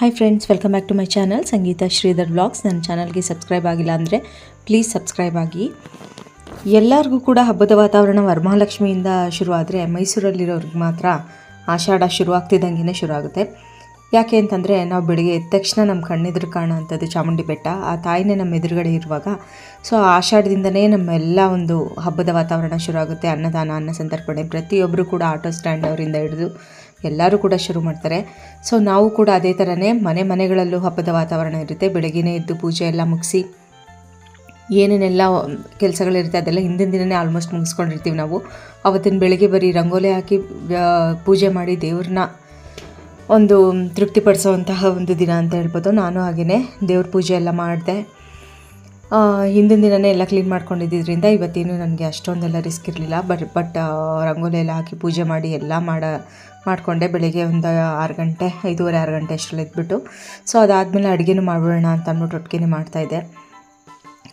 Hi friends, welcome back to my channel Sangeetha Sridhar vlogs. ನನ್ನ ಚಾನಲ್ಗೆ subscribe ಆಗಿಲ್ಲ ಅಂದರೆ ಪ್ಲೀಸ್ ಸಬ್ಸ್ಕ್ರೈಬ್ ಆಗಿ. ಎಲ್ಲರಿಗೂ ಕೂಡ ಹಬ್ಬದ ವಾತಾವರಣ ವರಮಹಾಲಕ್ಷ್ಮಿಯಿಂದ ಶುರುವಾದರೆ ಮೈಸೂರಲ್ಲಿರೋರಿಗೆ ಮಾತ್ರ ಆಷಾಢ ಶುರುವಾಗ್ತಿದ್ದಂಗೆ ಶುರು ಆಗುತ್ತೆ. ಯಾಕೆ ಅಂತಂದರೆ ನಾವು ಬೆಳಿಗ್ಗೆ ಎದ್ದ ತಕ್ಷಣ ನಮ್ಮ ಕಣ್ಣೆದುರು ಕಾಣೋ ಅಂಥದ್ದು ಚಾಮುಂಡಿ ಬೆಟ್ಟ, ಆ ತಾಯಿನೇ ನಮ್ಮ ಎದುರುಗಡೆ ಇರುವಾಗ ಸೊ ಆಷಾಢದಿಂದನೇ ನಮ್ಮೆಲ್ಲ ಒಂದು ಹಬ್ಬದ ವಾತಾವರಣ ಶುರು ಆಗುತ್ತೆ. ಅನ್ನದಾನ, ಅನ್ನ ಸಂತರ್ಪಣೆ, ಪ್ರತಿಯೊಬ್ಬರು ಕೂಡ ಆಟೋ ಸ್ಟ್ಯಾಂಡ್ ಅವರಿಂದ ಹಿಡಿದು ಎಲ್ಲರೂ ಕೂಡ ಶುರು ಮಾಡ್ತಾರೆ. ಸೊ ನಾವು ಕೂಡ ಅದೇ ಥರನೇ ಮನೆಗಳಲ್ಲೂ ಹಬ್ಬದ ವಾತಾವರಣ ಇರುತ್ತೆ. ಬೆಳಗ್ಗೆನೇ ಎದ್ದು ಪೂಜೆ ಎಲ್ಲ ಮುಗಿಸಿ ಏನೇನೆಲ್ಲ ಕೆಲಸಗಳಿರುತ್ತೆ ಅದೆಲ್ಲ ಹಿಂದಿನ ದಿನವೇ ಆಲ್ಮೋಸ್ಟ್ ಮುಗಿಸ್ಕೊಂಡಿರ್ತೀವಿ ನಾವು. ಅವತ್ತಿನ ಬೆಳಗ್ಗೆ ಬರೀ ರಂಗೋಲಿ ಹಾಕಿ ಪೂಜೆ ಮಾಡಿ ದೇವ್ರನ್ನ ಒಂದು ತೃಪ್ತಿಪಡಿಸೋವಂತಹ ಒಂದು ದಿನ ಅಂತ ಹೇಳ್ಬೋದು. ನಾನು ಹಾಗೆಯೇ ದೇವ್ರ ಪೂಜೆ ಎಲ್ಲ ಮಾಡಿದೆ. ಹಿಂದಿನ ದಿನವೇ ಎಲ್ಲ ಕ್ಲೀನ್ ಮಾಡ್ಕೊಂಡಿದ್ದರಿಂದ ಇವತ್ತೇನು ನನಗೆ ಅಷ್ಟೊಂದೆಲ್ಲ ರಿಸ್ಕ್ ಇರಲಿಲ್ಲ. ಬಟ್ ರಂಗೋಲಿ ಎಲ್ಲ ಹಾಕಿ ಪೂಜೆ ಮಾಡಿ ಎಲ್ಲ ಮಾಡಿಕೊಂಡೆ. ಬೆಳಗ್ಗೆ ಒಂದು 6 ಗಂಟೆ 5:30-6 ಗಂಟೆ ಅಷ್ಟರಲ್ಲಿ ಎದ್ಬಿಟ್ಟು ಸೊ ಅದಾದಮೇಲೆ ಅಡುಗೆನೂ ಮಾಡ್ಬಿಡೋಣ ಅಂತ ಅಂದ್ಬಿಟ್ಟು ಒಟ್ಟಿಗೆ ಮಾಡ್ತಾಯಿದ್ದೆ.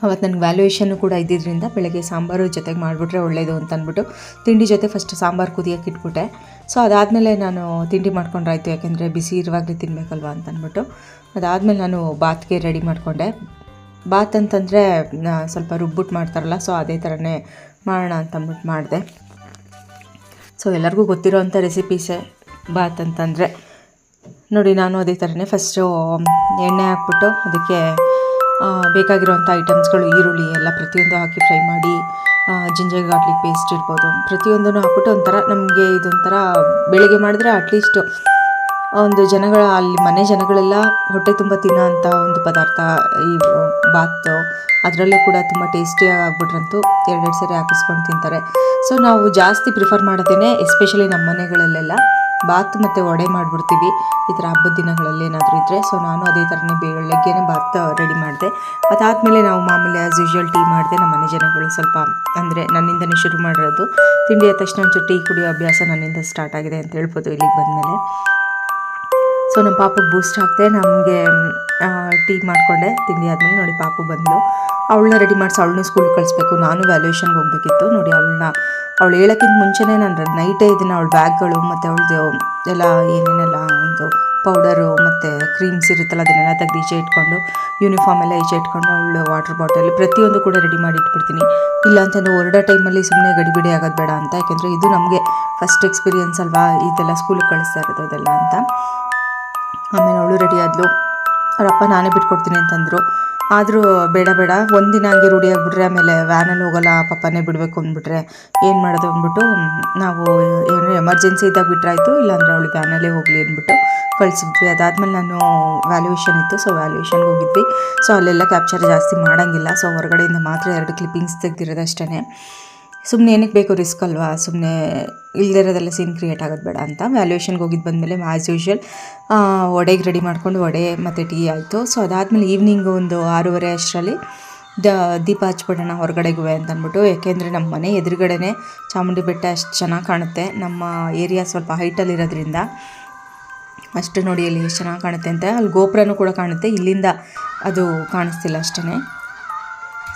ಅವತ್ತು ನನಗೆ ವ್ಯಾಲ್ಯೂಯೇಷನ್ನು ಕೂಡ ಇದ್ದಿದ್ದರಿಂದ ಬೆಳಗ್ಗೆ ಸಾಂಬಾರು ಜೊತೆಗೆ ಮಾಡಿಬಿಟ್ರೆ ಒಳ್ಳೆಯದು ಅಂತ ಅಂದ್ಬಿಟ್ಟು ತಿಂಡಿ ಜೊತೆ ಫಸ್ಟ್ ಸಾಂಬಾರು ಕುದಿಯೋಕೆ ಇಟ್ಬಿಟ್ಟೆ. ಸೊ ಅದಾದಮೇಲೆ ನಾನು ತಿಂಡಿ ಮಾಡ್ಕೊಂಡ್ರಾಯ್ತು, ಯಾಕೆಂದರೆ ಬಿಸಿ ಇರುವಾಗಲೇ ತಿನ್ನಬೇಕಲ್ವ ಅಂತ ಅಂದ್ಬಿಟ್ಟು. ಅದಾದಮೇಲೆ ನಾನು ಬಾತ್ಗೆ ರೆಡಿ ಮಾಡಿಕೊಂಡೆ. ಬಾತ್ ಅಂತಂದರೆ ಸ್ವಲ್ಪ ರುಬ್ಬಿಟ್ಟು ಮಾಡ್ತಾರಲ್ಲ, ಸೊ ಅದೇ ಥರನೇ ಮಾಡೋಣ ಅಂತಂದ್ಬಿಟ್ಟು ಮಾಡಿದೆ. ಸೊ ಎಲ್ಲರಿಗೂ ಗೊತ್ತಿರೋವಂಥ ರೆಸಿಪೀಸೇ ಬಾತ್ ಅಂತಂದರೆ. ನೋಡಿ, ನಾನು ಅದೇ ಥರನೇ ಫಸ್ಟು ಎಣ್ಣೆ ಹಾಕ್ಬಿಟ್ಟು ಅದಕ್ಕೆ ಬೇಕಾಗಿರೋವಂಥ ಐಟಮ್ಸ್ಗಳು, ಈರುಳ್ಳಿ ಎಲ್ಲ ಪ್ರತಿಯೊಂದು ಹಾಕಿ ಫ್ರೈ ಮಾಡಿ, ಜಿಂಜರ್ ಗಾರ್ಲಿಕ್ ಪೇಸ್ಟ್ ಇರ್ಬೋದು, ಪ್ರತಿಯೊಂದೂ ಹಾಕ್ಬಿಟ್ಟು ಒಂಥರ ನಮಗೆ ಇದೊಂಥರ ಬೆಳಗ್ಗೆ ಮಾಡಿದ್ರೆ ಅಟ್ಲೀಸ್ಟು ಒಂದು ಜನಗಳ ಅಲ್ಲಿ ಮನೆ ಜನಗಳೆಲ್ಲ ಹೊಟ್ಟೆ ತುಂಬ ತಿನ್ನೋ ಅಂಥ ಒಂದು ಪದಾರ್ಥ ಈ ಬಾತು. ಅದರಲ್ಲೂ ಕೂಡ ತುಂಬ ಟೇಸ್ಟಿಯಾಗಿ ಆಗ್ಬಿಟ್ರಂತೂ 2 ಸರಿ ಹಾಕಿಸ್ಕೊಂಡು ತಿಂತಾರೆ. ಸೊ ನಾವು ಜಾಸ್ತಿ ಪ್ರಿಫರ್ ಮಾಡೋದೇನೆ ಎಸ್ಪೆಷಲಿ ನಮ್ಮ ಮನೆಗಳಲ್ಲೆಲ್ಲ ಬಾತ್ ಮತ್ತು ವಡೆ ಮಾಡಿಬಿಡ್ತೀವಿ ಈ ಥರ ಹಬ್ಬದ ದಿನಗಳಲ್ಲಿ ಏನಾದರೂ ಇದ್ದರೆ. ಸೊ ನಾನು ಅದೇ ಥರನೇ ಬೆಳಗ್ಗೆನೇ ಬಾತ್ ರೆಡಿ ಮಾಡಿದೆ. ಅದಾದಮೇಲೆ ನಾವು ಮಾಮೂಲಿ ಆ್ಯಸ್ ಯೂಶ್ವಲ್ ಟೀ ಮಾಡಿದೆ. ನಮ್ಮ ಮನೆ ಜನಗಳು ಸ್ವಲ್ಪ ಅಂದರೆ ನನ್ನಿಂದನೇ ಶುರು ಮಾಡಿರೋದು. ತಿಂಡಿ ಆದ ತಕ್ಷಣ ಒಂಚೂರು ಟೀ ಕುಡಿಯೋ ಅಭ್ಯಾಸ ನನ್ನಿಂದ ಸ್ಟಾರ್ಟ್ ಆಗಿದೆ ಅಂತ ಹೇಳ್ಬೋದು ಇಲ್ಲಿಗೆ ಬಂದಮೇಲೆ. ಸೊ ನಮ್ಮ ಪಾಪಗೆ ಬೂಸ್ಟ್ ಹಾಕಿದೆ, ನಮಗೆ ಟೀ ಮಾಡಿಕೊಂಡೆ. ತಿಂಡಿ ಆದಮೇಲೆ ನೋಡಿ ಪಾಪು ಬಂದಳು. ಅವಳನ್ನ ರೆಡಿ ಮಾಡಿಸಿ ಅವಳನ್ನೂ ಸ್ಕೂಲ್ಗೆ ಕಳಿಸ್ಬೇಕು. ನಾನು ವ್ಯಾಲ್ಯೂಯೇಷನ್ಗೆ ಹೋಗಬೇಕಿತ್ತು. ನೋಡಿ ಅವಳು ಹೇಳೋಕ್ಕಿಂತ ಮುಂಚೆನೇ ನಾನು ನೈಟೇ ಇದನ್ನು ಅವಳ ಬ್ಯಾಗ್ಗಳು ಮತ್ತು ಅವಳದು ಎಲ್ಲ ಏನೇನೆಲ್ಲ ಒಂದು ಪೌಡರು ಮತ್ತು ಕ್ರೀಮ್ಸ್ ಇರುತ್ತಲ್ಲ ಅದನ್ನೆಲ್ಲ ತೆಗೆದು ಈಚೆ ಇಟ್ಕೊಂಡು, ಯೂನಿಫಾರ್ಮ್ ಎಲ್ಲ ಈಚೆ ಇಟ್ಕೊಂಡು, ಅವಳು ವಾಟರ್ ಬಾಟಲ್ ಪ್ರತಿಯೊಂದು ಕೂಡ ರೆಡಿ ಮಾಡಿ ಇಟ್ಬಿಡ್ತೀನಿ. ಇಲ್ಲ ಅಂತಂದರೆ ಹೊರಡೋ ಟೈಮಲ್ಲಿ ಸುಮ್ಮನೆ ಗಡಿಬಿಡಿ ಆಗೋದು ಬೇಡ ಅಂತ. ಯಾಕೆಂದರೆ ಇದು ನಮಗೆ ಫಸ್ಟ್ ಎಕ್ಸ್ಪೀರಿಯೆನ್ಸ್ ಅಲ್ವಾ, ಇದೆಲ್ಲ ಸ್ಕೂಲಿಗೆ ಕಳಿಸ್ತಾ ಇರೋದು ಅದೆಲ್ಲ ಅಂತ. ಆಮೇಲೆ ಅವಳು ರೆಡಿ ಆದಳು. ಅವರಪ್ಪ ನಾನೇ ಬಿಟ್ಕೊಡ್ತೀನಿ ಅಂತಂದರು. ಆದರೂ ಬೇಡ ಒಂದಿನ ಹಂಗೆ ರೂಢಿ ಆಗಿಬಿಟ್ರೆ ಆಮೇಲೆ ವ್ಯಾನಲ್ಲಿ ಹೋಗೋಲ್ಲ, ಪಪ್ಪನೇ ಬಿಡಬೇಕು ಅಂದ್ಬಿಟ್ರೆ ಏನು ಮಾಡೋದು ಅಂದ್ಬಿಟ್ಟು ನಾವು ಏನು ಎಮರ್ಜೆನ್ಸಿ ಇದ್ದಾಗ ಬಿಟ್ರಾಯ್ತು, ಇಲ್ಲಾಂದರೆ ಅವಳು ವ್ಯಾನಲ್ಲೇ ಹೋಗಲಿ ಅಂದ್ಬಿಟ್ಟು ಕಳಿಸಿದ್ವಿ. ಅದಾದಮೇಲೆ ನಾನು ವ್ಯಾಲ್ಯೂಯೇಷನ್ ಇತ್ತು, ಸೊ ವ್ಯಾಲ್ಯೂಯೇಷನ್ಗೆ ಹೋಗಿದ್ವಿ. ಸೊ ಅಲ್ಲೆಲ್ಲ ಕ್ಯಾಪ್ಚರ್ ಜಾಸ್ತಿ ಮಾಡೋಂಗಿಲ್ಲ. ಸೊ ಹೊರಗಡೆಯಿಂದ ಮಾತ್ರ 2 ಕ್ಲಿಪ್ಪಿಂಗ್ಸ್ ತೆಗ್ದಿರೋದಷ್ಟೇ. ಸುಮ್ಮನೆ ಏನಕ್ಕೆ ಬೇಕು ರಿಸ್ಕ್ ಅಲ್ವಾ, ಸುಮ್ಮನೆ ಇಲ್ಲದಿರೋದೆಲ್ಲ ಸೀನ್ ಕ್ರಿಯೇಟ್ ಆಗೋದು ಬೇಡ ಅಂತ ವ್ಯಾಲ್ಯೂಯೇಷನ್ಗೆ ಹೋಗಿದ್ದು ಬಂದಮೇಲೆ ಆ್ಯಸ್ ಯೂಶ್ವಲ್ ವಡೆಗೆ ರೆಡಿ ಮಾಡ್ಕೊಂಡು ವಡೆ ಮತ್ತು ಟೀ ಆಯಿತು. ಸೊ ಅದಾದಮೇಲೆ ಈವ್ನಿಂಗು ಒಂದು 6:30 ಅಷ್ಟರಲ್ಲಿ ದೀಪ ಹಚ್ಬಿಡೋಣ ಹೊರಗಡೆಗೂ ಅಂತ ಅಂದ್ಬಿಟ್ಟು. ಏಕೆಂದರೆ ನಮ್ಮ ಮನೆ ಎದುರುಗಡೆನೇ ಚಾಮುಂಡಿ ಬೆಟ್ಟ ಅಷ್ಟು ಚೆನ್ನಾಗಿ ಕಾಣುತ್ತೆ. ನಮ್ಮ ಏರಿಯಾ ಸ್ವಲ್ಪ ಹೈಟಲ್ಲಿರೋದ್ರಿಂದ ಅಷ್ಟು ನೋಡಿ ಅಲ್ಲಿ ಎಷ್ಟು ಚೆನ್ನಾಗಿ ಕಾಣುತ್ತೆ ಅಂತ. ಅಲ್ಲಿ ಗೋಪುರನೂ ಕೂಡ ಕಾಣುತ್ತೆ, ಇಲ್ಲಿಂದ ಅದು ಕಾಣಿಸ್ತಿಲ್ಲ ಅಷ್ಟೇ.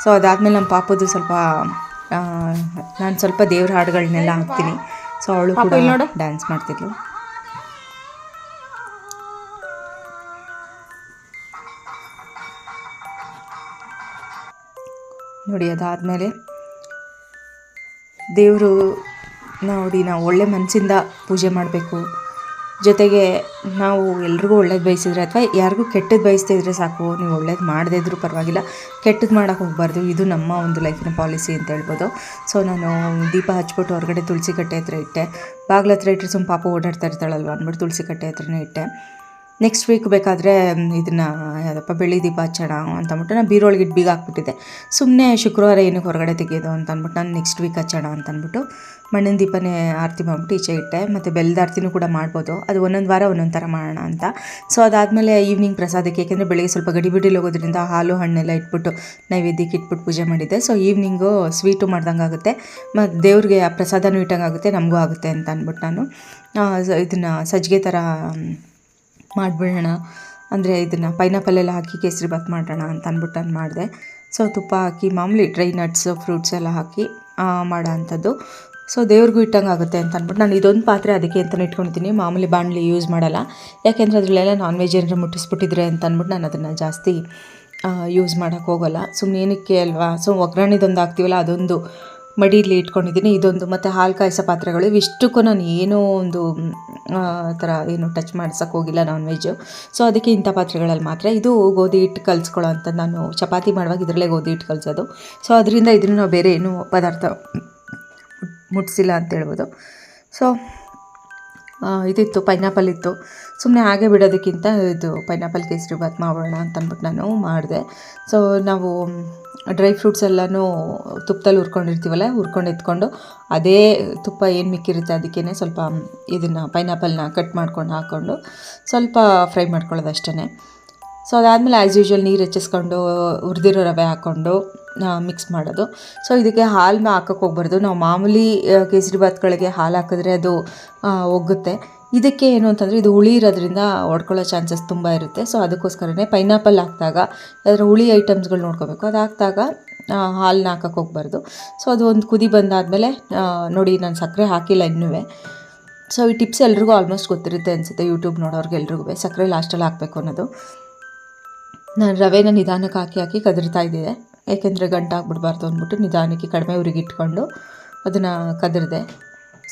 ಸೊ ಅದಾದಮೇಲೆ ನಮ್ಮ ಪಾಪದು ಸ್ವಲ್ಪ ನಾನು ಸ್ವಲ್ಪ ದೇವ್ರ ಹಾಡುಗಳನ್ನೆಲ್ಲ ಹಾಕ್ತೀನಿ. ಸೊ ಅವಳು ಕೂಡ ಡ್ಯಾನ್ಸ್ ಮಾಡ್ತಿದ್ಲು. ನೋಡಿ ಅದಾದಮೇಲೆ ದೇವರು ನೋಡಿ ನಾವು ಒಳ್ಳೆ ಮನಸ್ಸಿಂದ ಪೂಜೆ ಮಾಡಬೇಕು. ಜೊತೆಗೆ ನಾವು ಎಲ್ರಿಗೂ ಒಳ್ಳೇದು ಬಯಸಿದ್ರೆ ಅಥವಾ ಯಾರಿಗೂ ಕೆಟ್ಟದ್ದು ಬಯಸ್ತಾ ಇದ್ದರೆ ಸಾಕು, ನೀವು ಒಳ್ಳೇದು ಮಾಡದೇ ಇದ್ರೂ ಪರವಾಗಿಲ್ಲ, ಕೆಟ್ಟದ್ದು ಮಾಡೋಕ್ಕೆ ಹೋಗಬಾರ್ದು. ಇದು ನಮ್ಮ ಒಂದು ಲೈಫಿನ ಪಾಲಿಸಿ ಅಂತ ಹೇಳ್ಬೋದು. ಸೊ ನಾನು ದೀಪ ಹಚ್ಬಿಟ್ಟು ಹೊರಗಡೆ ತುಳಸಿ ಕಟ್ಟೆ ಹತ್ರ ಇಟ್ಟೆ. ಬಾಗಿಲ ಹತ್ರ ಇಟ್ಟರೆ ಸುಮ್ಮ ಪಾಪ ಓಡಾಡ್ತಾ ಇರ್ತಾಳಲ್ವ ಅಂದ್ಬಿಟ್ಟು ತುಳಸಿ ಕಟ್ಟೆ ಹತ್ರನೇ ಇಟ್ಟೆ. ನೆಕ್ಸ್ಟ್ ವೀಕ್ ಬೇಕಾದರೆ ಇದನ್ನು ಯಾವುದಪ್ಪ ಬೆಳ್ಳಿ ದೀಪ ಹಚ್ಚೋಣ ಅಂತಂದ್ಬಿಟ್ಟು ನಾನು ಬೀರೊಳಗೆ ಬೀಗ ಹಾಕ್ಬಿಟ್ಟಿದ್ದೆ. ಸುಮ್ಮನೆ ಶುಕ್ರವಾರ ಏನಕ್ಕೆ ಹೊರಗಡೆ ತೆಗೆಯೋದು ಅಂತ ಅಂದ್ಬಿಟ್ಟು ನಾನು ನೆಕ್ಸ್ಟ್ ವೀಕ್ ಹಚ್ಚೋಣ ಅಂತಂದ್ಬಿಟ್ಟು ಮಣ್ಣಿನ ದೀಪನೇ ಆರತಿ ಮಾಡ್ಬಿಟ್ಟು ಈಚೆ ಇಟ್ಟೆ. ಮತ್ತು ಬೆಲ್ಲದ ಆರತಿನೂ ಕೂಡ ಮಾಡ್ಬೋದು, ಅದು ಒಂದೊಂದು ವಾರ ಒಂದೊಂದು ಥರ ಮಾಡೋಣ ಅಂತ. ಸೊ ಅದಾದಮೇಲೆ ಈವ್ನಿಂಗ್ ಪ್ರಸಾದಕ್ಕೆ, ಏಕೆಂದರೆ ಬೆಳಿಗ್ಗೆ ಸ್ವಲ್ಪ ಗಡಿಬಿಡಿಲಿ ಹೋಗೋದ್ರಿಂದ ಹಾಲು ಹಣ್ಣೆಲ್ಲ ಇಟ್ಬಿಟ್ಟು ನೈವೇದ್ಯಕ್ಕೆ ಇಟ್ಬಿಟ್ಟು ಪೂಜೆ ಮಾಡಿದ್ದೆ. ಸೊ ಈವ್ನಿಂಗು ಸ್ವೀಟು ಮಾಡ್ದಂಗೆ ಆಗುತ್ತೆ, ಮತ್ತು ದೇವ್ರಿಗೆ ಆ ಪ್ರಸಾದನೂ ಇಟ್ಟಂಗೆ ಆಗುತ್ತೆ, ನಮಗೂ ಆಗುತ್ತೆ ಅಂತ ಅಂದ್ಬಿಟ್ಟು ನಾನು ಇದನ್ನು ಸಜ್ಜಿಗೆ ಥರ ಮಾಡಿಬಿಡೋಣ, ಅಂದರೆ ಇದನ್ನು ಪೈನಾಪಲ್ಲೆಲ್ಲ ಹಾಕಿ ಕೇಸರಿ ಬಾತ್ ಮಾಡೋಣ ಅಂತ ಅಂದ್ಬಿಟ್ಟು ನಾನು ಮಾಡಿದೆ. ಸೊ ತುಪ್ಪ ಹಾಕಿ ಮಾಮೂಲಿ ಡ್ರೈ ನಟ್ಸು ಫ್ರೂಟ್ಸ್ ಎಲ್ಲ ಹಾಕಿ ಮಾಡೋ ಅಂಥದ್ದು. ಸೊ ದೇವ್ರಿಗೂ ಇಟ್ಟಂಗೆ ಆಗುತ್ತೆ ಅಂತ ಅಂದ್ಬಿಟ್ಟು ನಾನು ಇದೊಂದು ಪಾತ್ರೆ ಅದಕ್ಕೆ ಅಂತಲೇ ಇಟ್ಕೊಂಡಿದ್ದೀನಿ. ಮಾಮೂಲಿ ಬಾಣಲಿ ಯೂಸ್ ಮಾಡಲ್ಲ, ಯಾಕೆಂದರೆ ಅದರಲ್ಲೆಲ್ಲ ನಾನ್ ವೆಜ್ ಏನಾರ ಮುಟ್ಟಿಸ್ಬಿಟ್ಟಿದ್ರೆ ಅಂತ ಅಂದ್ಬಿಟ್ಟು ನಾನು ಅದನ್ನು ಜಾಸ್ತಿ ಯೂಸ್ ಮಾಡೋಕ್ಕೆ ಹೋಗೋಲ್ಲ. ಸುಮ್ಮನೆ ಏನಕ್ಕೆ ಅಲ್ವಾ. ಸೊ ಒಗ್ಗರಣೆದೊಂದು ಹಾಕ್ತೀವಲ್ಲ ಅದೊಂದು ಮಡೀಲಿ ಇಟ್ಕೊಂಡಿದ್ದೀನಿ, ಇದೊಂದು ಮತ್ತು ಹಾಲು ಕಾಯಿಸೋ ಪಾತ್ರೆಗಳು. ಇವಿಷ್ಟಕ್ಕೂ ನಾನು ಏನೋ ಒಂದು ಥರ ಏನು ಟಚ್ ಮಾಡ್ಸೋಕ್ಕೆ ಹೋಗಿಲ್ಲ ನಾನ್ ವೆಜ್ಜು. ಸೊ ಅದಕ್ಕೆ ಇಂಥ ಪಾತ್ರೆಗಳಲ್ಲಿ ಮಾತ್ರ. ಇದು ಗೋಧಿ ಹಿಟ್ಟು ಕಲಿಸ್ಕೊಳ್ಳೋ ಅಂಥದ್ದು, ನಾನು ಚಪಾತಿ ಮಾಡುವಾಗ ಇದರಲ್ಲೇ ಗೋಧಿ ಹಿಟ್ಟು ಕಲಿಸೋದು. ಸೊ ಅದರಿಂದ ಇದನ್ನು ನಾವು ಬೇರೆ ಏನೂ ಪದಾರ್ಥ ಮುಟ್ಟಿಸಿಲ್ಲ ಅಂತ ಹೇಳ್ಬೋದು. ಸೊ ಇದಿತ್ತು, ಪೈನಾಪಲ್ ಇತ್ತು. ಸುಮ್ಮನೆ ಹಾಗೆ ಬಿಡೋದಕ್ಕಿಂತ ಇದು ಪೈನಾಪಲ್ ಕೇಸರಿ ಬಾತ್ ಮಾಡೋಣ ಅಂತ ಅಂದ್ಬಿಟ್ಟು ನಾನು ಮಾಡಿದೆ. ಸೊ ನಾವು ಡ್ರೈ ಫ್ರೂಟ್ಸ್ ಎಲ್ಲನೂ ತುಪ್ಪದಲ್ಲಿ ಹುರ್ಕೊಂಡಿರ್ತೀವಲ್ಲ, ಹುರ್ಕೊಂಡು ಎತ್ಕೊಂಡು ಅದೇ ತುಪ್ಪ ಏನು ಮಿಕ್ಕಿರುತ್ತೆ ಅದಕ್ಕೇ ಸ್ವಲ್ಪ ಇದನ್ನು ಪೈನಾಪಲ್ನ ಕಟ್ ಮಾಡ್ಕೊಂಡು ಹಾಕ್ಕೊಂಡು ಸ್ವಲ್ಪ ಫ್ರೈ ಮಾಡ್ಕೊಳ್ಳೋದು ಅಷ್ಟೇ. ಸೊ ಅದಾದಮೇಲೆ ಆ್ಯಸ್ ಯೂಶ್ವಲ್ ನೀರು ಹೆಚ್ಚಿಸ್ಕೊಂಡು ಹುರಿದಿರೋ ರವೆ ಹಾಕ್ಕೊಂಡು ಮಿಕ್ಸ್ ಮಾಡೋದು. ಸೊ ಇದಕ್ಕೆ ಹಾಲನ್ನ ಹಾಕೋಕ್ಕೆ ಹೋಗ್ಬಾರ್ದು. ನಾವು ಮಾಮೂಲಿ ಕೇಸರಿ ಬಾತ್ಗಳಿಗೆ ಹಾಲು ಹಾಕಿದ್ರೆ ಅದು ಒಗ್ಗುತ್ತೆ. ಇದಕ್ಕೆ ಏನು ಅಂತಂದರೆ ಇದು ಹುಳಿ ಇರೋದ್ರಿಂದ ಒಡ್ಕೊಳ್ಳೋ ಚಾನ್ಸಸ್ ತುಂಬ ಇರುತ್ತೆ. ಸೊ ಅದಕ್ಕೋಸ್ಕರನೇ ಪೈನಾಪಲ್ ಹಾಕಿದಾಗ ಅದರ ಹುಳಿ ಐಟಮ್ಸ್ಗಳು ನೋಡ್ಕೋಬೇಕು. ಅದು ಹಾಕಿದಾಗ ಹಾಲನ್ನ ಹಾಕೋಕ್ಕೆ ಹೋಗ್ಬಾರ್ದು. ಸೊ ಅದು ಒಂದು ಕುದಿ ಬಂದಾದಮೇಲೆ ನೋಡಿ ನಾನು ಸಕ್ಕರೆ ಹಾಕಿಲ್ಲ ಇನ್ನೂ. ಸೊ ಈ ಟಿಪ್ಸ್ ಎಲ್ರಿಗೂ ಆಲ್ಮೋಸ್ಟ್ ಗೊತ್ತಿರುತ್ತೆ ಅನಿಸುತ್ತೆ, ಯೂಟ್ಯೂಬ್ ನೋಡೋರ್ಗೆ ಎಲ್ರಿಗೂ. ಸಕ್ಕರೆ ಲಾಸ್ಟಲ್ಲಿ ಹಾಕಬೇಕು ಅನ್ನೋದು. ನಾನು ರವೆನ ನಿಧಾನಕ್ಕೆ ಹಾಕಿ ಕದರ್ತಾ ಇದ್ದಿದೆ, ಏಕೆಂದರೆ ಗಂಟಾಗ್ಬಿಡ್ಬಾರ್ದು ಅಂದ್ಬಿಟ್ಟು ನಿಧಾನಕ್ಕೆ ಕಡಿಮೆ ಉರಿಗೆ ಇಟ್ಕೊಂಡು ಅದನ್ನು ಕದರಿದೆ.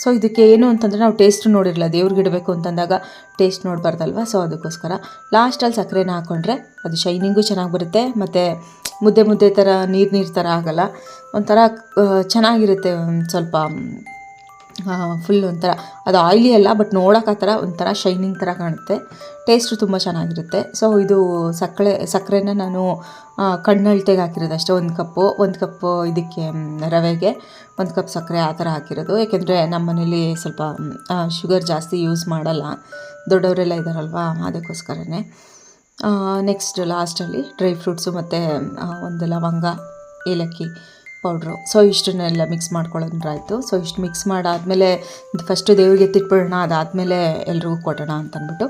ಸೊ ಇದಕ್ಕೆ ಏನು ಅಂತಂದರೆ ನಾವು ಟೇಸ್ಟ್ ನೋಡಿರಲ್ಲ, ದೇವ್ರಿಗೆ ಇಡಬೇಕು ಅಂತಂದಾಗ ಟೇಸ್ಟ್ ನೋಡಬಾರ್ದಲ್ವ. ಸೊ ಅದಕ್ಕೋಸ್ಕರ ಲಾಸ್ಟಲ್ಲಿ ಸಕ್ಕರೆನ ಹಾಕ್ಕೊಂಡ್ರೆ ಅದು ಶೈನಿಂಗು ಚೆನ್ನಾಗಿ ಬರುತ್ತೆ, ಮತ್ತು ಮುದ್ದೆ ಥರ ನೀರು ಥರ ಆಗೋಲ್ಲ, ಒಂಥರ ಚೆನ್ನಾಗಿರುತ್ತೆ. ಒಂದು ಸ್ವಲ್ಪ ಫುಲ್ ಒಂಥರ ಅದು ಆಯಿಲಿ ಅಲ್ಲ, ಬಟ್ ನೋಡೋಕೆ ಆ ಥರ ಒಂಥರ ಶೈನಿಂಗ್ ಥರ ಕಾಣುತ್ತೆ. ಟೇಸ್ಟು ತುಂಬ ಚೆನ್ನಾಗಿರುತ್ತೆ. ಸೊ ಇದು ಸಕ್ಕರೆನ ನಾನು ಕಣ್ಣಳ್ತೆಗೆ ಹಾಕಿರೋದು ಅಷ್ಟೇ. ಒಂದು ಕಪ್ಪು ಇದಕ್ಕೆ ರವೆಗೆ 1 ಕಪ್ ಸಕ್ಕರೆ ಆ ಥರ ಹಾಕಿರೋದು. ಏಕೆಂದರೆ ನಮ್ಮ ಮನೇಲಿ ಸ್ವಲ್ಪ ಶುಗರ್ ಜಾಸ್ತಿ ಯೂಸ್ ಮಾಡಲ್ಲ, ದೊಡ್ಡವರೆಲ್ಲ ಇದ್ದಾರಲ್ವ, ಅದಕ್ಕೋಸ್ಕರನೇ. ನೆಕ್ಸ್ಟ್ ಲಾಸ್ಟಲ್ಲಿ ಡ್ರೈ ಫ್ರೂಟ್ಸು ಮತ್ತು ಒಂದು ಲವಂಗ, ಏಲಕ್ಕಿ ಪೌಡ್ರು, ಸೊ ಇಷ್ಟನ್ನೆಲ್ಲ ಮಿಕ್ಸ್ ಮಾಡ್ಕೊಳ್ಳೋದ್ರಾಯ್ತು. ಸೊ ಇಷ್ಟು ಮಿಕ್ಸ್ ಮಾಡಾದಮೇಲೆ ಫಸ್ಟು ದೇವ್ರಿಗೆ ಎತ್ತಿಟ್ಬಿಡೋಣ, ಅದಾದಮೇಲೆ ಎಲ್ರಿಗೂ ಕೊಡೋಣ ಅಂತಂದ್ಬಿಟ್ಟು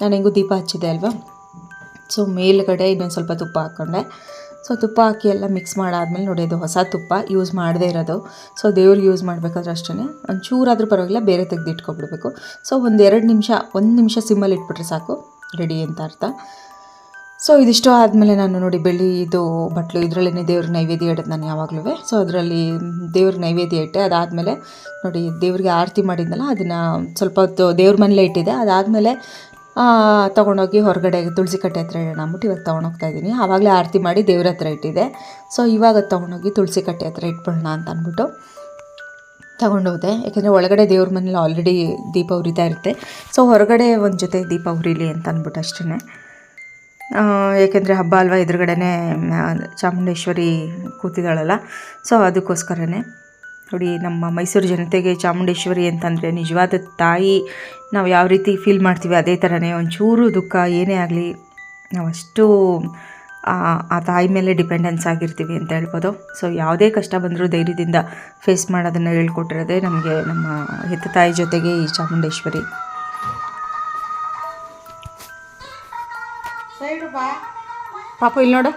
ನಾನು ಹೆಂಗೂ ದೀಪ ಹಚ್ಚಿದೆ ಅಲ್ವಾ. ಸೊ ಮೇಲುಗಡೆ ಇನ್ನೊಂದು ಸ್ವಲ್ಪ ತುಪ್ಪ ಹಾಕ್ಕೊಂಡೆ. ಸೊ ತುಪ್ಪ ಹಾಕಿ ಎಲ್ಲ ಮಿಕ್ಸ್ ಮಾಡಾದ್ಮೇಲೆ ನೋಡಿ, ಅದು ಹೊಸ ತುಪ್ಪ ಯೂಸ್ ಮಾಡದೇ ಇರೋದು. ಸೊ ದೇವ್ರಿಗೆ ಯೂಸ್ ಮಾಡಬೇಕಾದ್ರೆ ಅಷ್ಟೇ ಒಂಚೂರಾದರೂ ಪರವಾಗಿಲ್ಲ, ಬೇರೆ ತೆಗೆದಿಟ್ಕೊಬಿಡ್ಬೇಕು. ಸೊ ಒಂದು ನಿಮಿಷ ಸಿಮ್ಮಲ್ಲಿ ಇಟ್ಬಿಟ್ರೆ ಸಾಕು, ರೆಡಿ ಅಂತ ಅರ್ಥ. ಸೊ ಇದಿಷ್ಟು ಆದಮೇಲೆ ನಾನು ನೋಡಿ ಬೆಳ್ಳಿದು ಬಟ್ಲು, ಇದರಲ್ಲೇ ದೇವ್ರಿಗೆ ನೈವೇದ್ಯ ಇಡೋದು ನಾನು ಯಾವಾಗಲೂ. ಸೊ ಅದರಲ್ಲಿ ದೇವ್ರಿಗೆ ನೈವೇದ್ಯ ಇಟ್ಟೆ. ಅದಾದಮೇಲೆ ನೋಡಿ ದೇವ್ರಿಗೆ ಆರತಿ ಮಾಡಿದ್ನಲ್ಲ, ಅದನ್ನು ಸ್ವಲ್ಪ ಹೊತ್ತು ದೇವ್ರ ಮನೇಲೇ ಇಟ್ಟಿದ್ದೆ. ಅದಾದಮೇಲೆ ತೊಗೊಂಡೋಗಿ ಹೊರಗಡೆ ತುಳಸಿ ಕಟ್ಟೆ ಹತ್ರ ಇಡೋಣ ಅಂದ್ಬಿಟ್ಟು ಇವಾಗ ತೊಗೊಂಡೋಗ್ತಾ ಇದ್ದೀನಿ. ಆವಾಗಲೇ ಆರತಿ ಮಾಡಿ ದೇವ್ರ ಹತ್ರ ಇಟ್ಟಿದ್ದೆ. ಸೊ ಇವಾಗ ತೊಗೊಂಡೋಗಿ ತುಳಸಿ ಕಟ್ಟೆ ಹತ್ರ ಇಟ್ಬಿಡೋಣ ಅಂತ ಅಂದ್ಬಿಟ್ಟು ತೊಗೊಂಡೋದೆ. ಯಾಕೆಂದರೆ ಒಳಗಡೆ ದೇವ್ರ ಮನೇಲಿ ಆಲ್ರೆಡಿ ದೀಪ ಉರಿತಾ ಇರುತ್ತೆ. ಸೊ ಹೊರಗಡೆ ಒಂದು ಜೊತೆ ದೀಪ ಉರಿಲಿ ಅಂತ ಅಂದ್ಬಿಟ್ಟು ಅಷ್ಟೇ. ಏಕೆಂದರೆ ಹಬ್ಬ ಅಲ್ವಾ, ಎದುರುಗಡೆನೇ ಚಾಮುಂಡೇಶ್ವರಿ ಕೂತಿದ್ದಾಳಲ್ಲ. ಸೊ ಅದಕ್ಕೋಸ್ಕರನೇ ನೋಡಿ, ನಮ್ಮ ಮೈಸೂರು ಜನತೆಗೆ ಚಾಮುಂಡೇಶ್ವರಿ ಅಂತಂದರೆ ನಿಜವಾದ ತಾಯಿ. ನಾವು ಯಾವ ರೀತಿ ಫೀಲ್ ಮಾಡ್ತೀವಿ ಅದೇ ಥರನೇ. ಒಂಚೂರು ದುಃಖ ಏನೇ ಆಗಲಿ ನಾವಷ್ಟು ಆ ತಾಯಿ ಮೇಲೆ ಡಿಪೆಂಡೆನ್ಸ್ ಆಗಿರ್ತೀವಿ ಅಂತ ಹೇಳ್ಬೋದು. ಸೊ ಯಾವುದೇ ಕಷ್ಟ ಬಂದರೂ ಧೈರ್ಯದಿಂದ ಫೇಸ್ ಮಾಡೋದನ್ನು ಹೇಳ್ಕೊಟ್ಟಿರೋದೇ ನಮಗೆ ನಮ್ಮ ಹೆತ್ತ ತಾಯಿ ಜೊತೆಗೆ ಈ ಚಾಮುಂಡೇಶ್ವರಿ. ಪಾಪ ಇಲ್ಲಿ ನೋಡು,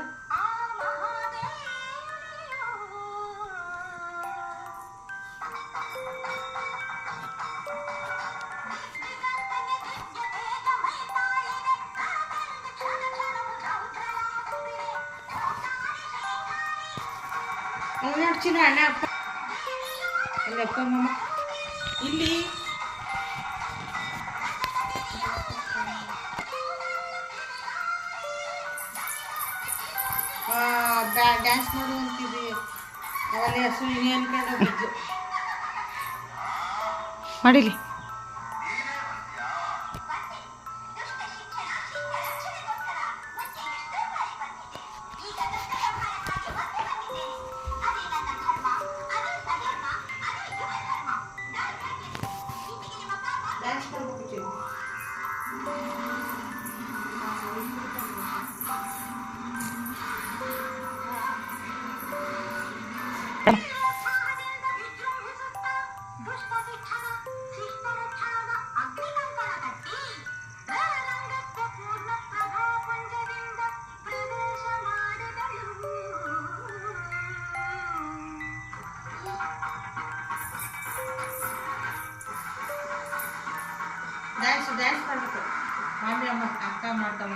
ಇಲ್ಲಿ ಡ್ಯಾನ್ಸ್ ಮಾಡುವಂತಿದೆ. ಅವಲ್ಲಿ ಹಸು ಅನ್ಕೊಂಡು ಮಾಡಿಲಿ. ಡ್ಯಾನ್ಸ್ ಮಾಡಬೇಕು. ಮಾಮಿ ಅಮ್ಮ ಅಕ್ಕ ಮಾಡ್ತಮ್ಮ.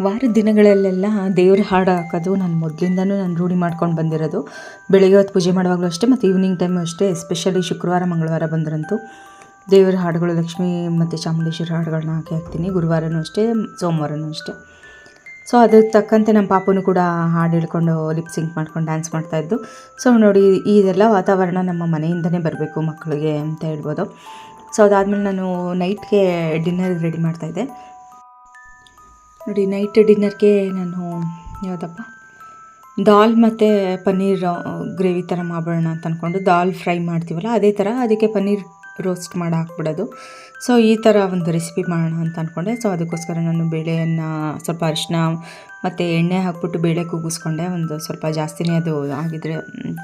ವಾರದ ದಿನಗಳಲ್ಲೆಲ್ಲ ದೇವ್ರ ಹಾಡು ಹಾಕೋದು ನಾನು ಮೊದಲಿಂದನೂ ರೂಢಿ ಮಾಡ್ಕೊಂಡು ಬಂದಿರೋದು. ಬೆಳಗ್ಗೆ ಹೊತ್ತು ಪೂಜೆ ಮಾಡುವಾಗಲೂ ಅಷ್ಟೇ ಮತ್ತು ಈವ್ನಿಂಗ್ ಟೈಮು ಅಷ್ಟೇ. ಎಸ್ಪೆಷಲಿ ಶುಕ್ರವಾರ ಮಂಗಳವಾರ ಬಂದ್ರಂತೂ ದೇವರ ಹಾಡುಗಳು, ಲಕ್ಷ್ಮೀ ಮತ್ತು ಚಾಮುಂಡೇಶ್ವರಿ ಹಾಡುಗಳನ್ನ ಹಾಕ್ತೀನಿ. ಗುರುವಾರನೂ ಅಷ್ಟೇ, ಸೋಮವಾರನೂ ಅಷ್ಟೇ. ಸೊ ಅದಕ್ಕೆ ತಕ್ಕಂತೆ ನಮ್ಮ ಪಾಪನೂ ಕೂಡ ಹಾಡು ಹೇಳ್ಕೊಂಡು ಲಿಪ್ಸಿಂಕ್ ಮಾಡ್ಕೊಂಡು ಡ್ಯಾನ್ಸ್ ಮಾಡ್ತಾಯಿದ್ದು. ಸೊ ನೋಡಿ, ಇದೆಲ್ಲ ವಾತಾವರಣ ನಮ್ಮ ಮನೆಯಿಂದನೇ ಬರಬೇಕು ಮಕ್ಕಳಿಗೆ ಅಂತ ಹೇಳ್ಬೋದು. ಸೊ ಅದಾದಮೇಲೆ ನಾನು ನೈಟ್ಗೆ ಡಿನ್ನರ್ ರೆಡಿ ಮಾಡ್ತಾಯಿದ್ದೆ. ನೋಡಿ ನೈಟ್ ಡಿನ್ನರ್ಗೆ ನಾನು ಯಾವುದಪ್ಪ ದಾಲ್ ಮತ್ತು ಪನ್ನೀರ್ ಗ್ರೇವಿ ಥರ ಮಾಡೋಣ ಅಂತ ಅಂದ್ಕೊಂಡು ದಾಲ್ ಫ್ರೈ ಮಾಡ್ತೀವಲ್ಲ ಅದೇ ಥರ ಅದಕ್ಕೆ ಪನ್ನೀರ್ ರೋಸ್ಟ್ ಮಾಡಿ ಹಾಕ್ಬಿಡೋದು. ಸೊ ಈ ಥರ ಒಂದು ರೆಸಿಪಿ ಮಾಡೋಣ ಅಂತ ಅಂದ್ಕೊಂಡೆ. ಸೊ ಅದಕ್ಕೋಸ್ಕರ ನಾನು ಬೇಳೆಯನ್ನು ಸ್ವಲ್ಪ ಅರಿಶಿನ ಮತ್ತು ಎಣ್ಣೆ ಹಾಕ್ಬಿಟ್ಟು ಬೇಳೆ ಕೂಗಿಸ್ಕೊಂಡೆ. ಒಂದು ಸ್ವಲ್ಪ ಜಾಸ್ತಿನೇ ಅದು ಆಗಿದ್ರೆ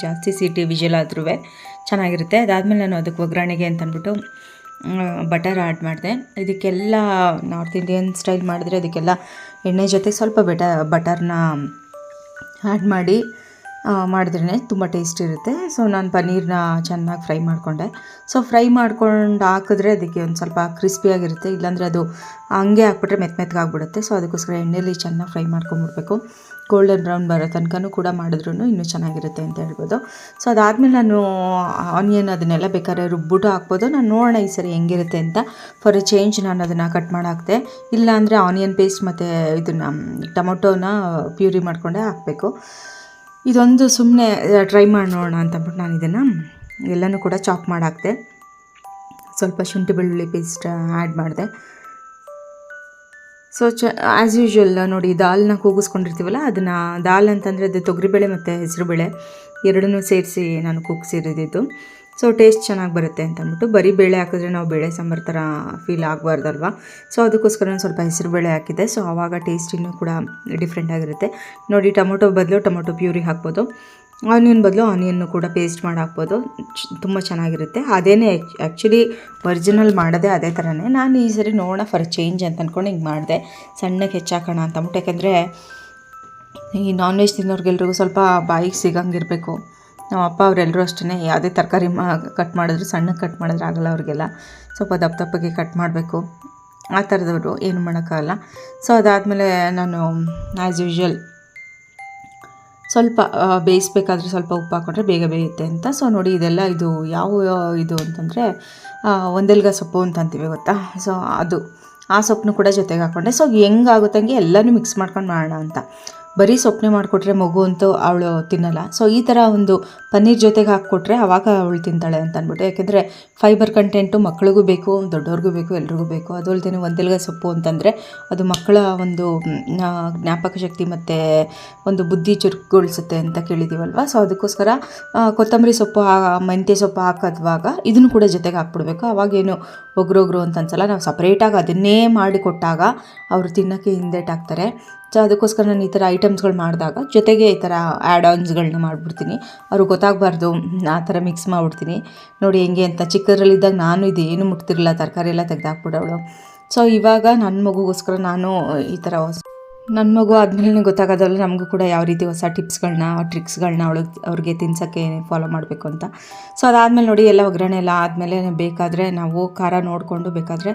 ಜಾಸ್ತಿ ಸೀಟಿ ವಿಜಲ್ ಆದ್ರೂ ಚೆನ್ನಾಗಿರುತ್ತೆ. ಅದಾದಮೇಲೆ ನಾನು ಅದಕ್ಕೆ ಒಗ್ಗರಣೆಗೆ ಅಂತ ಅಂದ್ಬಿಟ್ಟು ಬಟರ್ ಆ್ಯಡ್ ಮಾಡಿದೆ. ಇದಕ್ಕೆಲ್ಲ ನಾರ್ತ್ ಇಂಡಿಯನ್ ಸ್ಟೈಲ್ ಮಾಡಿದ್ರೆ ಅದಕ್ಕೆಲ್ಲ ಎಣ್ಣೆ ಜೊತೆ ಸ್ವಲ್ಪ ಬಟರ್ನ ಆ್ಯಡ್ ಮಾಡಿ ಮಾಡಿದ್ರೇ ತುಂಬ ಟೇಸ್ಟ್ ಇರುತ್ತೆ. ಸೊ ನಾನು ಪನ್ನೀರನ್ನ ಚೆನ್ನಾಗಿ ಫ್ರೈ ಮಾಡಿಕೊಂಡೆ. ಸೊ ಫ್ರೈ ಮಾಡ್ಕೊಂಡು ಹಾಕಿದ್ರೆ ಅದಕ್ಕೆ ಒಂದು ಸ್ವಲ್ಪ ಕ್ರಿಸ್ಪಿಯಾಗಿರುತ್ತೆ, ಇಲ್ಲಾಂದರೆ ಅದು ಹಂಗೆ ಹಾಕ್ಬಿಟ್ರೆ ಮೆತ್ತಗಾಗ್ಬಿಡುತ್ತೆ. ಸೊ ಅದಕ್ಕೋಸ್ಕರ ಎಣ್ಣೆಯಲ್ಲಿ ಚೆನ್ನಾಗಿ ಫ್ರೈ ಮಾಡ್ಕೊಂಬಿಡ್ಬೇಕು. ಗೋಲ್ಡನ್ ಬ್ರೌನ್ ಬರೋ ತನಕನೂ ಕೂಡ ಮಾಡಿದ್ರೂ ಇನ್ನೂ ಚೆನ್ನಾಗಿರುತ್ತೆ ಅಂತ ಹೇಳ್ಬೋದು. ಸೊ ಅದಾದಮೇಲೆ ನಾನು ಆನಿಯನ್ ಅದನ್ನೆಲ್ಲ ಬೇಕಾದ್ರೆ ರುಬ್ಬಿಟ್ಟು ಹಾಕ್ಬೋದು. ನಾನು ನೋಡೋಣ ಈ ಸರಿ ಹೆಂಗಿರುತ್ತೆ ಅಂತ. ಫಾರ್ ಎ ಚೇಂಜ್ ನಾನು ಅದನ್ನು ಕಟ್ ಮಾಡಿ ಹಾಕ್ತೆ. ಇಲ್ಲಾಂದರೆ ಆನಿಯನ್ ಪೇಸ್ಟ್ ಮತ್ತು ಇದನ್ನು ಟೊಮೊಟೋನ ಪ್ಯೂರಿ ಮಾಡಿಕೊಂಡೆ ಹಾಕಬೇಕು. ಇದೊಂದು ಸುಮ್ಮನೆ ಟ್ರೈ ಮಾಡಿ ನೋಡೋಣ ಅಂತಂದ್ಬಿಟ್ಟು ನಾನು ಇದನ್ನು ಎಲ್ಲನೂ ಕೂಡ ಚಾಪ್ ಮಾಡಿ ಹಾಕ್ತೆ. ಸ್ವಲ್ಪ ಶುಂಠಿ ಬೆಳ್ಳುಳ್ಳಿ ಪೇಸ್ಟ್ ಆ್ಯಡ್ ಮಾಡಿದೆ. ಸೊ ಆ್ಯಸ್ ಯೂಶ್ವಲ್ ನೋಡಿ ದಾಲ್ನ ಕೂಗಿಸ್ಕೊಂಡಿರ್ತೀವಲ್ಲ ಅದನ್ನು ದಾಲ್ ಅಂತಂದರೆ ಅದು ತೊಗರಿಬೇಳೆ ಮತ್ತು ಹೆಸರುಬೇಳೆ ಎರಡನ್ನೂ ಸೇರಿಸಿ ನಾನು ಕೂಗಿಸಿರೋದಿದ್ದು. ಸೊ ಟೇಸ್ಟ್ ಚೆನ್ನಾಗಿ ಬರುತ್ತೆ ಅಂತ ಅಂದ್ಬಿಟ್ಟು ಬರೀ ಬೇಳೆ ಹಾಕಿದ್ರೆ ನಾವು ಬೇಳೆ ಸಾಂಬಾರು ಥರ ಫೀಲ್ ಆಗಬಾರ್ದಲ್ವ. ಸೊ ಅದಕ್ಕೋಸ್ಕರ ನಾನು ಸ್ವಲ್ಪ ಹೆಸರುಬೇಳೆ ಹಾಕಿದ್ದೆ. ಸೊ ಆವಾಗ ಟೇಸ್ಟ್ ಇನ್ನೂ ಕೂಡ ಡಿಫ್ರೆಂಟ್ ಆಗಿರುತ್ತೆ. ನೋಡಿ ಟೊಮೊಟೊ ಬದಲು ಟೊಮೊಟೊ ಪ್ಯೂರಿ ಹಾಕ್ಬೋದು, ಆನಿಯನ್ ಬದಲು ಆನಿಯನ್ನು ಕೂಡ ಪೇಸ್ಟ್ ಮಾಡಿ ಹಾಕ್ಬೋದು. ತುಂಬ ಚೆನ್ನಾಗಿರುತ್ತೆ. ಅದೇನೇ ಆ್ಯಕ್ಚುಲಿ ಒರಿಜಿನಲ್ ಮಾಡೋದೇ ಅದೇ ಥರನೇ. ನಾನು ಈ ಸರಿ ನೋಡೋಣ ಫಾರ್ ಚೇಂಜ್ ಅಂತ ಅಂದ್ಕೊಂಡು ಹಿಂಗೆ ಮಾಡಿದೆ, ಸಣ್ಣಗೆ ಹೆಚ್ಚಾಕೋಣ ಅಂತ ಅಂದ್ಬಿಟ್ಟು. ಯಾಕೆಂದರೆ ಈ ನಾನ್ ವೆಜ್ ತಿನ್ನೋರಿಗೆಲ್ರಿಗೂ ಸ್ವಲ್ಪ ಬಾಯಿಗೆ ಸಿಗಂಗಿರಬೇಕು. ನಮ್ಮ ಅಪ್ಪ ಅವರೆಲ್ಲರೂ ಅಷ್ಟೇ ಯಾವುದೇ ತರಕಾರಿ ಕಟ್ ಮಾಡಿದ್ರು ಸಣ್ಣಗೆ ಕಟ್ ಮಾಡಿದ್ರೆ ಆಗೋಲ್ಲ ಅವ್ರಿಗೆಲ್ಲ, ಸ್ವಲ್ಪ ದಪ್ಪಗೆ ಕಟ್ ಮಾಡಬೇಕು ಆ ಥರದವರು, ಏನು ಮಾಡೋಕ್ಕಾಗಲ್ಲ. ಸೊ ಅದಾದಮೇಲೆ ನಾನು ಆ್ಯಸ್ ಯೂಶ್ವಲ್ ಸ್ವಲ್ಪ ಬೇಯಿಸ್ಬೇಕಾದ್ರೆ ಸ್ವಲ್ಪ ಉಪ್ಪು ಹಾಕ್ಕೊಂಡ್ರೆ ಬೇಗ ಬೇಯುತ್ತೆ ಅಂತ. ಸೊ ನೋಡಿ ಇದೆಲ್ಲ ಇದು ಯಾವ ಇದು ಅಂತಂದರೆ ಒಂದೆಲ್ಗ ಸೊಪ್ಪು ಅಂತ ಅಂತೀವಿ ಗೊತ್ತಾ. ಸೊ ಅದು ಆ ಸೊಪ್ಪನ್ನು ಕೂಡ ಜೊತೆಗೆ ಹಾಕ್ಕೊಂಡೆ. ಸೊ ಹೆಂಗಾಗುತ್ತಂಗೆ ಎಲ್ಲನೂ ಮಿಕ್ಸ್ ಮಾಡ್ಕೊಂಡು ಮಾಡೋಣ ಅಂತ. ಬರೀ ಸೊಪ್ಪನೆ ಮಾಡಿಕೊಟ್ರೆ ಮಗು ಅಂತೂ ಅವಳು ತಿನ್ನಲ್ಲ. ಸೊ ಈ ಥರ ಒಂದು ಪನ್ನೀರ್ ಜೊತೆಗೆ ಹಾಕ್ಕೊಟ್ರೆ ಆವಾಗ ಅವಳು ತಿಂತಾಳೆ ಅಂತ ಅಂದ್ಬಿಟ್ಟು. ಯಾಕೆಂದರೆ ಫೈಬರ್ ಕಂಟೆಂಟು ಮಕ್ಕಳಿಗೂ ಬೇಕು, ದೊಡ್ಡವ್ರಿಗೂ ಬೇಕು, ಎಲ್ರಿಗೂ ಬೇಕು. ಅದು ಅಲ್ಲದೆ ಒಂದೆಲ್ಗ ಸೊಪ್ಪು ಅಂತಂದರೆ ಅದು ಮಕ್ಕಳ ಒಂದು ಜ್ಞಾಪಕ ಶಕ್ತಿ ಮತ್ತು ಒಂದು ಬುದ್ಧಿ ಚುರುಕುಗೊಳಿಸುತ್ತೆ ಅಂತ ಕೇಳಿದ್ದೀವಲ್ವ. ಸೊ ಅದಕ್ಕೋಸ್ಕರ ಕೊತ್ತಂಬರಿ ಸೊಪ್ಪು ಮೆಂತ್ಯ ಸೊಪ್ಪು ಹಾಕೋದ್ವಾಗ ಇದನ್ನು ಕೂಡ ಜೊತೆಗೆ ಹಾಕ್ಬಿಡ್ಬೇಕು. ಅವಾಗೇನು ಒಗ್ರು ಅಂತ ಅನ್ಸಲ್ಲ. ನಾವು ಸಪ್ರೇಟಾಗಿ ಅದನ್ನೇ ಮಾಡಿ ಕೊಟ್ಟಾಗ ಅವರು ತಿನ್ನೋಕ್ಕೆ ಹಿಂದೇಟಾಗ್ತಾರೆ. ಸೊ ಅದಕ್ಕೋಸ್ಕರ ನಾನು ಈ ಥರ ಐಟಮ್ಸ್ಗಳು ಮಾಡಿದಾಗ ಜೊತೆಗೆ ಈ ಥರ ಆ್ಯಡ್ ಆನ್ಸ್ಗಳನ್ನ ಮಾಡಿಬಿಡ್ತೀನಿ. ಅವ್ರಿಗೆ ಗೊತ್ತಾಗಬಾರ್ದು ಆ ಥರ ಮಿಕ್ಸ್ ಮಾಡಿಬಿಡ್ತೀನಿ. ನೋಡಿ ಹೆಂಗೆ ಅಂತ. ಚಿಕ್ಕದ್ರಲ್ಲಿದ್ದಾಗ ನಾನು ಇದೇನು ಮುಟ್ತಿರಲಿಲ್ಲ, ತರಕಾರಿ ಎಲ್ಲ ತೆಗೆದಾಕ್ಬಿಡೋಳು. ಸೊ ಇವಾಗ ನನ್ನ ಮಗುಗೋಸ್ಕರ ನಾನು ಈ ಥರ ನನ್ನ ಮಗು ಆದಮೇಲೆ ಗೊತ್ತಾಗೋದಲ್ಲ ನಮಗೂ ಕೂಡ ಯಾವ ರೀತಿ ಹೊಸ ಟಿಪ್ಸ್ಗಳನ್ನ ಟ್ರಿಕ್ಸ್ಗಳನ್ನ ಅವ್ರಿಗೆ ತಿನ್ಸೋಕ್ಕೆ ಫಾಲೋ ಮಾಡಬೇಕು ಅಂತ. ಸೊ ಅದಾದಮೇಲೆ ನೋಡಿ ಎಲ್ಲ ಒಗ್ಗರಣೆ ಎಲ್ಲ ಆದಮೇಲೆ ಬೇಕಾದರೆ ನಾವು ಖಾರ ನೋಡಿಕೊಂಡು ಬೇಕಾದರೆ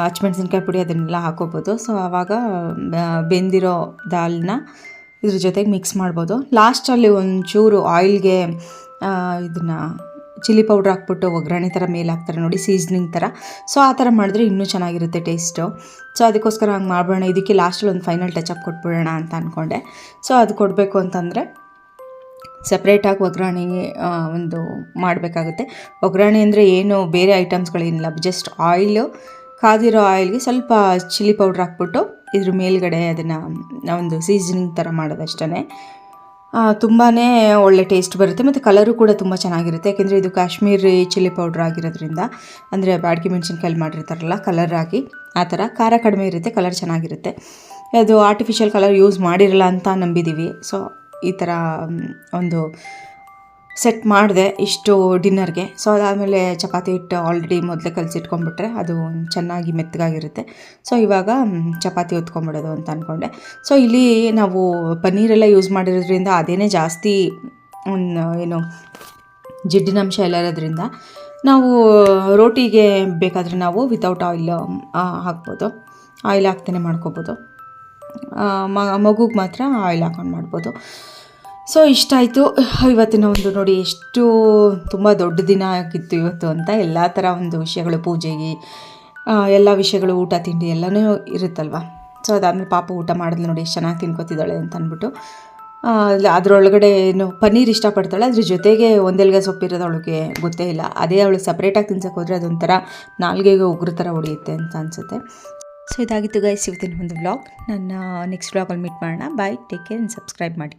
ಹಸಿಮೆಣ್ಸಿನ್ಕಾಯಿ ಪುಡಿ ಅದನ್ನೆಲ್ಲ ಹಾಕೋಬೋದು. ಸೊ ಆವಾಗ ಬೆಂದಿರೋ ದಾಲ್ನ ಇದ್ರ ಜೊತೆಗೆ ಮಿಕ್ಸ್ ಮಾಡ್ಬೋದು. ಲಾಸ್ಟಲ್ಲಿ ಒಂಚೂರು ಆಯಿಲ್ಗೆ ಇದನ್ನು ಚಿಲ್ಲಿ ಪೌಡ್ರ್ ಹಾಕ್ಬಿಟ್ಟು ಒಗ್ಗರಣೆ ಥರ ಮೇಲೆ ಹಾಕ್ತಾರೆ ನೋಡಿ, ಸೀಸ್ನಿಂಗ್ ಥರ. ಸೊ ಆ ಥರ ಮಾಡಿದ್ರೆ ಇನ್ನೂ ಚೆನ್ನಾಗಿರುತ್ತೆ ಟೇಸ್ಟು. ಸೊ ಅದಕ್ಕೋಸ್ಕರ ಹಂಗೆ ಮಾಡೋಣ. ಇದಕ್ಕೆ ಲಾಸ್ಟಲ್ಲಿ ಒಂದು ಫೈನಲ್ ಟಚಪ್ ಕೊಟ್ಬಿಡೋಣ ಅಂತ ಅಂದ್ಕೊಂಡೆ. ಸೊ ಅದು ಕೊಡಬೇಕು ಅಂತಂದರೆ ಸಪ್ರೇಟಾಗಿ ಒಗ್ಗರಣೆ ಒಂದು ಮಾಡಬೇಕಾಗುತ್ತೆ. ಒಗ್ಗರಣೆ ಅಂದರೆ ಏನು ಬೇರೆ ಐಟಮ್ಸ್ಗಳೇನಿಲ್ಲ, ಜಸ್ಟ್ ಆಯಿಲು, ಕಾದಿರೋ ಆಯಿಲ್ಗೆ ಸ್ವಲ್ಪ ಚಿಲ್ಲಿ ಪೌಡ್ರ್ ಹಾಕ್ಬಿಟ್ಟು ಇದ್ರ ಮೇಲ್ಗಡೆ ಅದನ್ನು ಒಂದು ಸೀಸನಿಂಗ್ ಥರ ಮಾಡೋದಷ್ಟೇ. ತುಂಬಾ ಒಳ್ಳೆ ಟೇಸ್ಟ್ ಬರುತ್ತೆ ಮತ್ತು ಕಲರು ಕೂಡ ತುಂಬ ಚೆನ್ನಾಗಿರುತ್ತೆ. ಯಾಕೆಂದರೆ ಇದು ಕಾಶ್ಮೀರಿ ಚಿಲ್ಲಿ ಪೌಡ್ರ್ ಆಗಿರೋದ್ರಿಂದ, ಅಂದರೆ ಬ್ಯಾಡಗಿ ಮೆಣಸಿನ್ಕಾಯಲ್ಲಿ ಮಾಡಿರ್ತಾರಲ್ಲ ಕಲರ್ ಆಗಿ, ಆ ಥರ ಖಾರ ಕಡಿಮೆ ಇರುತ್ತೆ, ಕಲರ್ ಚೆನ್ನಾಗಿರುತ್ತೆ. ಅದು ಆರ್ಟಿಫಿಷಿಯಲ್ ಕಲರ್ ಯೂಸ್ ಮಾಡಿರಲ್ಲ ಅಂತ ನಂಬಿದ್ದೀವಿ. ಸೊ ಈ ಥರ ಒಂದು ಸೆಟ್ ಮಾಡಿದೆ ಇಷ್ಟು ಡಿನ್ನರ್ಗೆ. ಸೊ ಅದಾದಮೇಲೆ ಚಪಾತಿ ಹಿಟ್ಟು ಆಲ್ರೆಡಿ ಮೊದಲೇ ಕಲಸಿಟ್ಕೊಂಡ್ಬಿಟ್ರೆ ಅದು ಚೆನ್ನಾಗಿ ಮೆತ್ತಗಾಗಿರುತ್ತೆ. ಸೊ ಇವಾಗ ಚಪಾತಿ ಹೊತ್ಕೊಂಬಿಡೋದು ಅಂತ ಅಂದ್ಕೊಂಡೆ. ಸೊ ಇಲ್ಲಿ ನಾವು ಪನ್ನೀರೆಲ್ಲ ಯೂಸ್ ಮಾಡಿರೋದ್ರಿಂದ ಅದೇನೇ ಜಾಸ್ತಿ ಏನು ಜಿಡ್ಡಿನಂಶ ಎಲ್ಲ ಇರೋದ್ರಿಂದ ನಾವು ರೋಟಿಗೆ ಬೇಕಾದರೆ ನಾವು ವಿತೌಟ್ ಆಯಿಲ್ ಹಾಕ್ಬೋದು, ಆಯಿಲ್ ಹಾಕ್ತಾನೆ ಮಾಡ್ಕೋಬೋದು. ಮಗುಗೆ ಮಾತ್ರ ಆಯಿಲ್ ಹಾಕೊಂಡು ಮಾಡ್ಬೋದು. ಸೊ ಇಷ್ಟ ಆಯಿತು ಇವತ್ತಿನ ಒಂದು ನೋಡಿ ಎಷ್ಟು ತುಂಬ ದೊಡ್ಡ ದಿನ ಆಗಿತ್ತು ಇವತ್ತು ಅಂತ. ಎಲ್ಲ ಥರ ಒಂದು ವಿಷಯಗಳು, ಪೂಜೆಗೆ ಎಲ್ಲ ವಿಷಯಗಳು, ಊಟ ತಿಂಡಿ ಎಲ್ಲನೂ ಇರುತ್ತಲ್ವ. ಸೊ ಅದಾದಮೇಲೆ ಪಾಪ ಊಟ ಮಾಡಿದ್ಲು ನೋಡಿ ಎಷ್ಟು ಚೆನ್ನಾಗಿ ತಿನ್ಕೋತಿದ್ದಾಳೆ ಅಂತ ಅಂದ್ಬಿಟ್ಟು. ಅದರೊಳಗಡೆ ಏನು ಪನ್ನೀರ್ ಇಷ್ಟಪಡ್ತಾಳೆ, ಅದ್ರ ಜೊತೆಗೆ ಒಂದೆಲ್ಗ ಸೊಪ್ಪಿರೋದು ಅವಳಿಗೆ ಗೊತ್ತೇ ಇಲ್ಲ. ಅದೇ ಅವಳು ಸಪ್ರೇಟಾಗಿ ತಿನ್ಸೋಕೆ ಹೋದರೆ ಅದೊಂಥರ ನಾಲ್ಗೆಗೆ ಉಗುರು ಥರ ಹೊಡೆಯುತ್ತೆ ಅಂತ ಅನಿಸುತ್ತೆ. ಸೊ ಇದಾಗಿತ್ತು ಗೈಸ್ ಇವತ್ತಿನ ಒಂದು ವ್ಲಾಗ್. ನನ್ನ ನೆಕ್ಸ್ಟ್ ವ್ಲಾಗಲ್ಲಿ ಮೀಟ್ ಮಾಡೋಣ. ಬಾಯ್, ಟೇಕ್ ಕೇರ್ ಆ್ಯಂಡ್ ಸಬ್ಸ್ಕ್ರೈಬ್ ಮಾಡಿ.